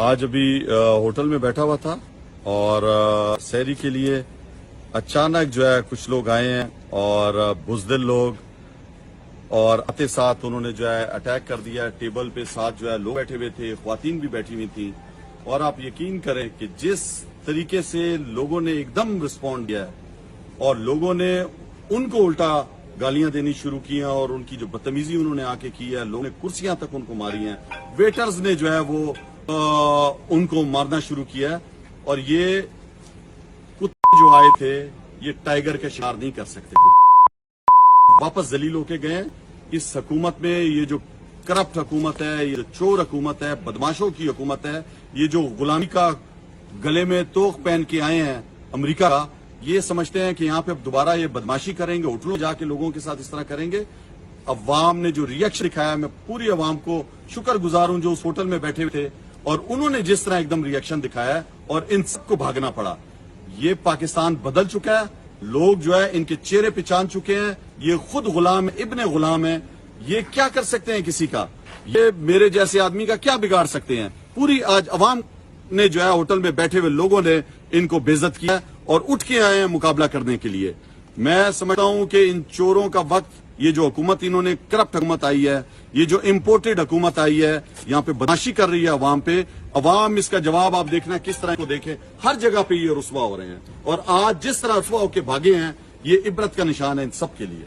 آج ابھی ہوٹل میں بیٹھا ہوا تھا اور سحری کے لیے اچانک جو ہے کچھ لوگ آئے ہیں اور بزدل لوگ، اور آتے ساتھ انہوں نے جو ہے اٹیک کر دیا. ٹیبل پہ ساتھ جو ہے لوگ بیٹھے ہوئے تھے، خواتین بھی بیٹھی ہوئی تھیں، اور آپ یقین کریں کہ جس طریقے سے لوگوں نے ایک دم رسپونڈ کیا ہے اور لوگوں نے ان کو الٹا گالیاں دینی شروع کی ہیں اور ان کی جو بدتمیزی انہوں نے آ کے کی ہے، لوگوں نے کرسیاں تک ان کو ماری ہیں، ویٹرز نے جو ہے وہ ان کو مارنا شروع کیا ہے. اور یہ کتے جو آئے تھے یہ ٹائیگر کا شکار نہیں کر سکتے، واپس ذلیل ہو کے گئے. اس حکومت میں یہ جو کرپٹ حکومت ہے، یہ جو چور حکومت ہے، بدماشوں کی حکومت ہے، یہ جو غلامی کا گلے میں توق پہن کے آئے ہیں امریکہ کا، یہ سمجھتے ہیں کہ یہاں پہ اب دوبارہ یہ بدماشی کریں گے، ہوٹلوں جا کے لوگوں کے ساتھ اس طرح کریں گے. عوام نے جو ریئیکشن دکھایا، میں پوری عوام کو شکر گزار ہوں جو اس ہوٹل میں بیٹھے ہوئے تھے، اور انہوں نے جس طرح ایک دم ریئیکشن دکھایا اور ان سب کو بھاگنا پڑا. یہ پاکستان بدل چکا ہے، لوگ جو ہے ان کے چہرے پہچان چکے ہیں، یہ خود غلام ابن غلام ہے. یہ کیا کر سکتے ہیں کسی کا؟ یہ میرے جیسے آدمی کا کیا بگاڑ سکتے ہیں؟ پوری آج عوام نے جو ہے ہوٹل میں بیٹھے ہوئے لوگوں نے ان کو بے عزت کیا اور اٹھ کے آئے ہیں مقابلہ کرنے کے لیے. میں سمجھتا ہوں کہ ان چوروں کا وقت، یہ جو حکومت انہوں نے کرپٹ حکومت آئی ہے، یہ جو امپورٹڈ حکومت آئی ہے، یہاں پہ بدماشی کر رہی ہے عوام پہ، عوام اس کا جواب آپ دیکھنا کس طرح کو دیکھیں. ہر جگہ پہ یہ رسوا ہو رہے ہیں، اور آج جس طرح رسوا ہو کے بھاگے ہیں یہ عبرت کا نشان ہے ان سب کے لیے.